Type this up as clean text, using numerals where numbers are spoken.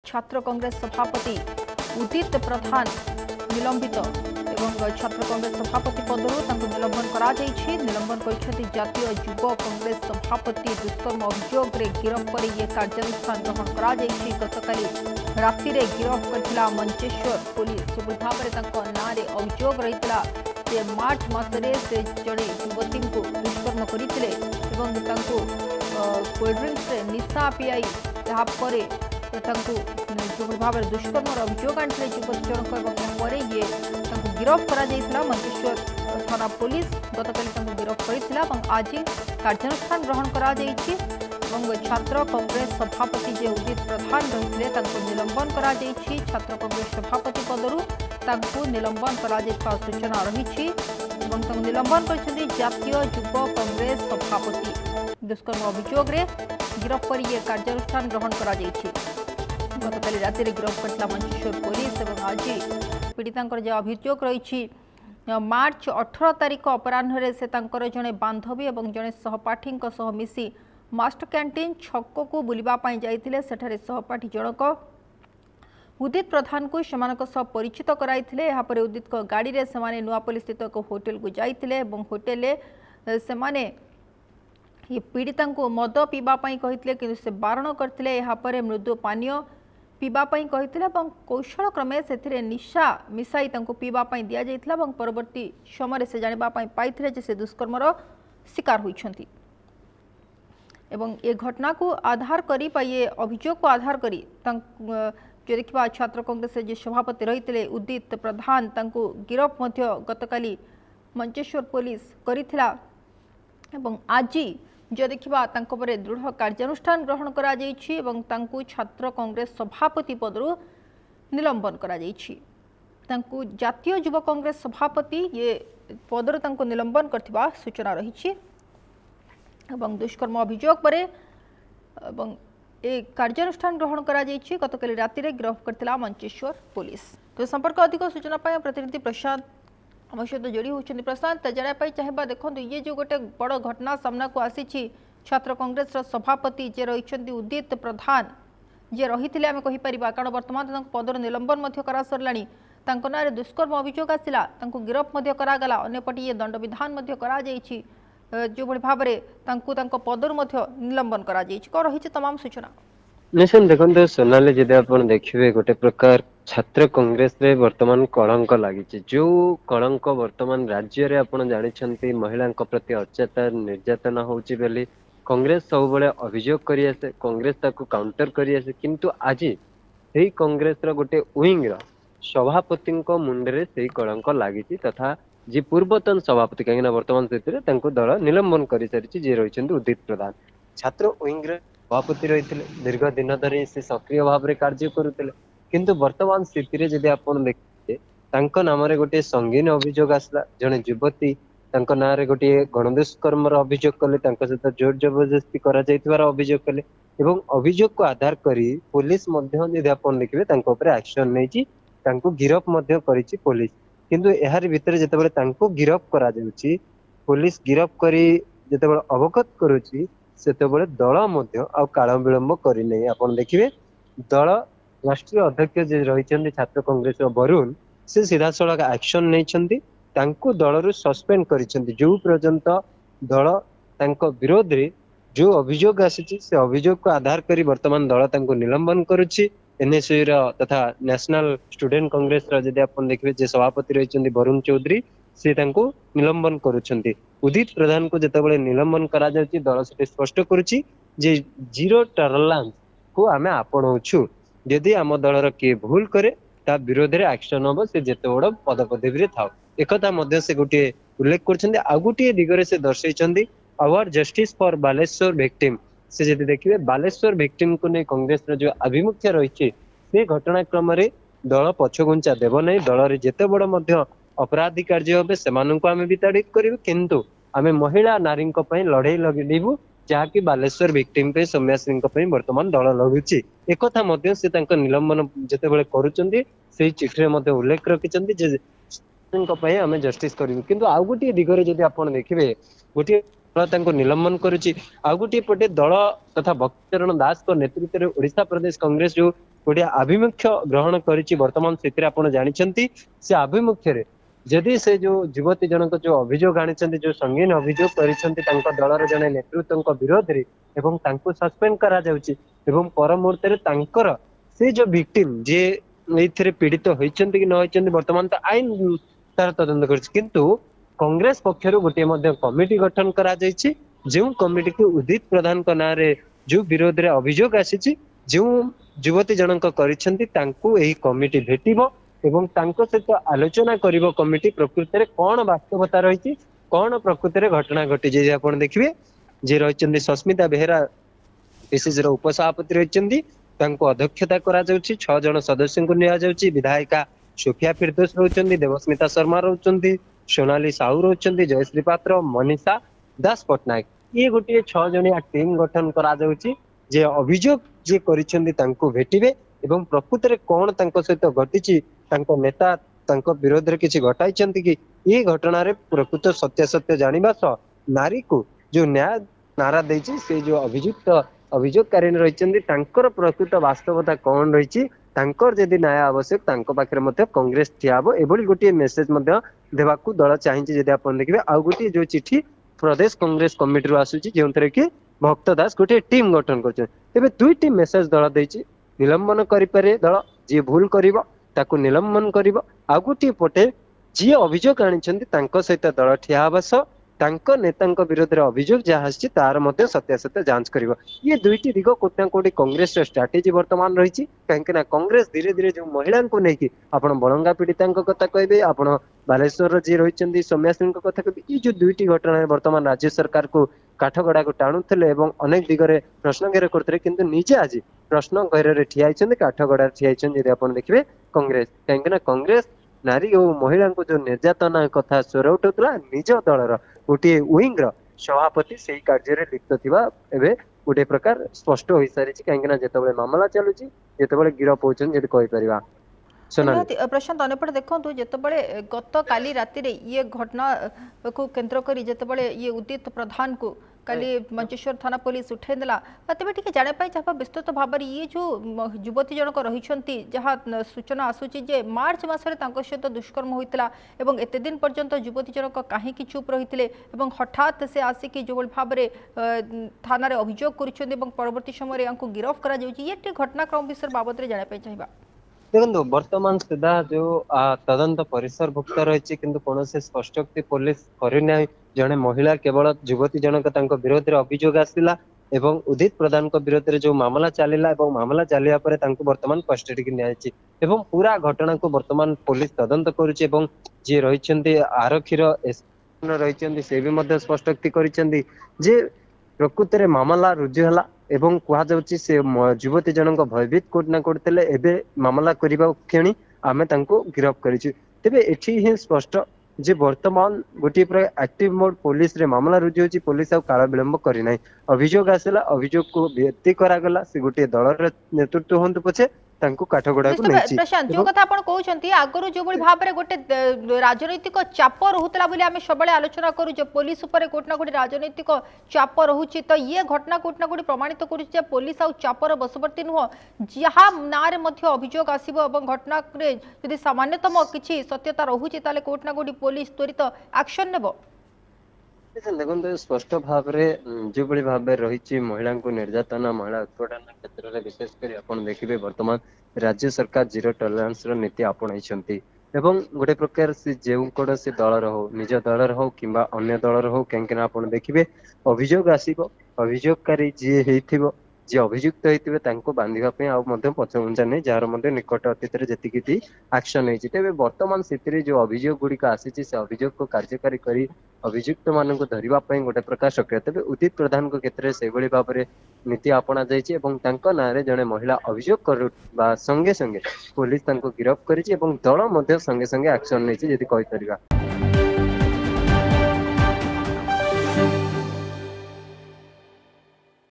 छात्र कांग्रेस सभापति उदित प्रधान निलंबित एवं छात्र कांग्रेस सभापति पदर निलंबन निलंबन कर जातीय युव कांग्रेस सभापति दुष्कर्म अभियोग गिरफ कर ये कार्यानुष्ठान ग्रहण गतकाली राति गिरफ कर मंचेश्वर पुलिस सेभली भाव में ना अभियोग रही मार्च मसरे से जड़े युवती को दुष्कर्म करते कोल्ड्रिंक्स निशा पियाई जो भाव में दुष्कर्म अभियोग आनी युवती जनक ये गिरफ कर मंचेश्वर थाना पुलिस गतकाली गिरफ कर आज कार्यानुष्ठान ग्रहण कर छात्र कांग्रेस सभापति जे उदित प्रधान रही निलंबन कर छात्र कांग्रेस सभापति पदर निलंबन कर सूचना रही निलंबन कर जातीय युव कांग्रेस सभापति दुष्कर्म अभियोग गिरफ कर ये कार्यानुष्ठान ग्रहण कर गतकाली राति गिरफ कर मंचेश्वर पुलिस और आज पीड़िता जो अभियोग रही मार्च 18 तारिख अपराह्न से जड़े बांधवी और जड़े सहपाठी मिसी मास्टर कैंटीन छक को बुलवाई जाते सहपाठी जनक उदित प्रधान को परिचित कराई उदित गाड़ी में से नुआपल्ली स्थित एक होटेल को जाते होटेल से ये पीड़िता को मद पीवाई कहते कि से बारण करते मृदु पानीय पीवाई कहते कौशल क्रमे से निशा मिसाई पीवाई दि जाता परवर्ती समय से जानापी पाई से दुष्कर्मर शिकार होती ये घटना को आधार करी ये अभियोग को आधार करी जो देखा छात्र कांग्रेस जो सभापति रही उदित प्रधान गिरफ गतकाली मंचेश्वर पुलिस करिथिला एवं आज जो देखा दृढ़ कार्यानुष्ठान ग्रहण कर छात्र कांग्रेस सभापति पदर निलंबन कर जातीय युव कांग्रेस सभापति ये पदर निलंबन कर सूचना रही दुष्कर्म अभियोग पर कार्यानुष्ठान ग्रहण कर गतकाली राति गिरफ कर मंचेश्वर पुलिस। तो संपर्क अधिक सूचना प्रतिनिधि प्रशांत आम सहित जोड़ी होती प्रशांत जानापी चाहिए देखो ये जो गोटे बड़ घटना सामना को आसी छात्र कांग्रेस सभापति जे रही उदित प्रधान जे रही आम कहीपर कारण बर्तमान पदर निलंबन करा सरला ना दुष्कर्म अभियोग आसला गिरफ करागला अंपटे ये दंड विधान करा जो भाव में पदर निलंबन करा कौन रही तमाम सूचना निश्चय देखो सोनाली जदि आप देखिए गोटे प्रकार छात्र कांग्रेस रे वर्तमान कलंक लगी जो कलंक वर्तमान राज्य रे आप जानते महिला प्रति अत्याचार निर्यातना होची बेली कांग्रेस सब बड़े अभियोग करी आसे कांग्रेस ताकू काउंटर करी आसे किंतु आज सही कांग्रेस रो गोटे विंग रो सभापति मुंडे से कलंक लगी तथा जी पूर्वतन सभापति कहीं वर्तमान स्थिति दल निलंबन कर सारी जे रही उदित प्रधान छात्र विंग सभापति रही दीर्घ दिन धरी से सक्रिय भाव में कार्य करुले किंतु वर्तमान स्थिति जदि आप देखिए नाम गोटे संगीन अभियोग आसला जड़े युवती ना गोटे गणदुष्कर्म अभियोग कले सहित जोर जबरदस्ती कर अभियोग कले अभियोग को आधार करी पुलिस जदि आप देखिए एक्शन नहीं गिरफ करी पुलिस किंतु यार भितर जिते गिरफ करा पुलिस गिरफ करी जिते अवगत करुच्ची सेतबले दल काल विलंब करनी आप देखिए दल राष्ट्रीय अध्यक्ष जे रही छात्र कांग्रेस वरुण से सीधा सड़क एक्शन नहीं दल सस्पेंड कर जो पर्यंत दल विरोध रे जो अभियोग आसी से अभियोग को आधार करी वर्तमान दल निलंबन करुच्ची एनएसयू तथा नेशनल स्टूडेंट कांग्रेस जदि आप देखिए जे सभापति रही वरुण चौधरी से निलंबन करुछंती उदित प्रधान को जितेबाला निलंबन करा जाउची दल से स्पष्ट करुची जे जीरो टॉलरेंस को आमे आपणाउछु यदि आम दलर किए भूल करे ता विरोध रे एक्शन हम से जेते बड़ पदपदवी रे थाउ एकता मध्य से गोटे उल्लेख करछंती आ गोटे दिगरे से दर्शाइछंती our justice for Baleshwar victim से जदि देखिए बालेश्वर विक्टिम को नहीं कांग्रेस जो आभिमुख्य रही से घटनाक्रम दल पछगुंचा देव नहीं दल रे जेते बड़ मध्य अपराधी कार्य हे से आम विताड़ित करूँ किंतु आम महिला नारी लड़े लड़ेबू जहाँकि बालेश्वर विक्टिम सौम्याश्री वर्तमान दल लड़ुची एक से निलंबन जिते करुँच से चिठी उल्लेख रखिंट आम जस्टिस करूँ किंतु आउ गोटे दिगरे जदि आप देखिए गोटे दल निलंबन करुच्ची आउ गोटे पटे दल तथा भक्तचरण दास नेतृत्व में ओडिशा प्रदेश कांग्रेस जो गोटे आभिमुख्य ग्रहण करिछि वर्तमान सेतिर आपण जानिछंती से आभिमुख्य रे जदि से जो युवती जनक जो अभियोग आनिछंती जो संगीन अभियोग करिछंती तांको दलर जने नेतृत्वଙ୍କ विरोध रे एवं तांको सस्पेंड करा जाउछि एवं पर मुहूर्त रे तांकर से जो विक्टिम जे एथिरे पीड़ित होइछंती कि न होइछंती वर्तमान तो आईन तार तदंत करछि किंतु कांग्रेस पक्षरु गोटे मध्ये कमिटी गठन करा जाइछि जो कमिटी को उदित प्रधान का नाम रे जो विरोध रे अभियोग आसीछि जो युवती जनक करिछंती तांको एही कमिटी भेटिबो एवं तांको सहित आलोचना करिबो कमिटी प्रकृति रे कोन वास्तवता रहिछि कोन प्रकृति रे घटना घटी जे आपण देखिबे जे रहिछंती सस्मिता बेहेरा एसएस रो उपसभापति रहिछंती तांको अध्यक्षता करा जाउछि 6 जन सदस्य को निया जाउछि विधायिका सोफिया फिरदौस रहउछंती देवस्मिता शर्मा रहउछंती सोनाली साहू रहउछंती जयश्री पात्र मनीषा दास पटनायक ये गोटे 6 जणिया टीम गठन करा जाउछि जे अभियोग जे करिछंती तांको भेटिबे एवं प्रकृति रे कोन तांको सहित घटिछि तांको नेता तांको विरोध रे किछि घटाइछंती कि ये घटना रे प्रकृत सत्य सत्य जानिबा स नारी को जो न्याय नारा देछि से जो अभियोगकारी रहिछंती तांकर प्रकृत वास्तवता कोन रहिछि तांकर जदि न्याय आवश्यक तांको पाखरे मध्ये कांग्रेस थियाबो एबोली गोटे मेसेज मध्ये देबाकू दल चाहिछि जदि आपण देखिबे आ गोटे जो चिठी प्रदेश कांग्रेस कमिटी रो आसुछि जेउतरे कि भक्त दास गोटे टीम गठन करछन तेबे दुईटी मेसेज दल देछि निलंबन करि पारे दल जे भूल करिवो ताकू निलंबन करिवो आ गोटे पटे जे अभियोग आनिछंती तांको सहित दल ठिया हबस तांको नेतांको विरोध रे अभियोग जहा आछि तार मध्ये सत्यासत्य जांच करिवो ये दुईटी दिगो कोटा कोटी कांग्रेस रो स्ट्रेटजी वर्तमान रहिछि काहेकि ना कांग्रेस धीरे धीरे जो महिला को नै कि आपण बरंगा पीड़ितांको कथा कहबे आपण बालेश्वर रो जे रहिछंती सौम्या सिंह को कथा कहबे ई जो दुईटी घटना वर्तमान राज्य सरकार को काठगड़ा को टाणुथिले एवं अनेक दिगरे प्रश्न घेर करथिले किंतु निजे आज प्रश्न घेर रे ठिया आइछंती काठगड़ा ठिया आइछंती यदि आपण देखिबे कांग्रेस काहेकि ना कांग्रेस नारी और महिला को जो निर्यातना कथा स्वर उठुला निज दलर गोटे विंग रो सभापति सेही कार्य रे लिप्त थिबा एबे गोटे प्रकार स्पष्ट होई सारी छि काहेकि ना जेतबेले मामला चलुछि जेतबेले गिरफ होछन जेति कहि परिबा प्रशांत अनेपटे देखो जितेबाला गत काली राति रे ये घटना को केन्द्र करी जितेबाला ये उदित प्रधान को काली मंचेश्वर थाना पुलिस उठेदेला तेज टी जानापी चाहबा विस्तृत भाव में ये जो युवती जनक रही जहाँ सूचना आसूची जे मार्च मसरे सहित दुष्कर्म होता एवं एते दिन पर्यंत युवती जनक कहीं चुप रही हठात से आसिक जो भाव में थाना अभियोग करवर्ती समय गिरफ कर घटनाक्रम विषय बाबद जानापी चाहिए देखो वर्तमान सुधा जो तदंत परिसरभुक्त रही किंतु कौन से स्पष्टोक्ति पुलिस करना जड़े महिला केवल युवती जनक विरोध में अभियोग आसला एवं उदित प्रधान को विरोध में जो मामला चलला मामला चलिया पर वर्तमान कस्टडी की नियाची एवं पूरा घटना को वर्तमान पुलिस तदंत करुच्ची एवं जी रही आरक्षीर रही से भी स्पष्टोक्ति करिसेंती जे प्रकृत में मामला रुजु है एवं कहुच्छी से युवती जनक भयभीत कोटना करते एबे मामला करने क्षणी आमे तांको गिरफ करिछु तेबे एठी ही स्पष्ट जे वर्तमान गोटे प्राय एक्टिव मोड पुलिस रे मामला रुजु होची पुलिस आ काल विलंब करि नै अभियोग आसला अभियोग को व्यक्ति करा गला से गोटे दलर नेतृत्व हंतु पछे तांको काठगोडा को नेछि प्रशांत जो कथा आपण कहउछंती आगरु जो बळी भाबरे गोटे राजनैतिक चाप रहुतला बोली आमे सबले आलोचना करू जे पुलिस ऊपर कोटना कोटी राजनैतिक चाप रहुची तो ये घटना कोटना कोटी प्रमाणित करू जे पुलिस आ चापर बसवर्ती नुह जहा नारे मध्ये अभियोग आसीबो एवं घटना रे यदि सामान्यतम किछि सत्यता रहुची ताले कोटना कोटी पुलिस त्वरित एक्शन नेबो देखो स्पष्ट भाव में जो भाव रही महिला को निर्यातना महिला उत्पादन क्षेत्र में विशेषकर आप देखिए वर्तमान राज्य सरकार जीरो टॉलरेंस नीति आपणाई गोटे प्रकार से जो कौन से दलर हो निज दलर हो कि अन्य दलर हो कहीं आप देखिए अभियोग आसो अभियोगकारी जी जी अभियुक्त होते बांधा पछघुंचा नहीं जार निकट अतीत जी एक्शन होती तेज बर्तमान से जो अभियोग गुड़िक आसी से अभियोग को कार्यकारी कर अभियुक्त मान धरवाई गोटे प्रकार सक्रिय तेज उदित प्रधान को क्षेत्र से भाव में नीति आपणा जाइए ना जड़े महिला अभियोग कर संगे संगे पुलिस गिरफ कर दल संगे संगे एक्शन नहीं कही।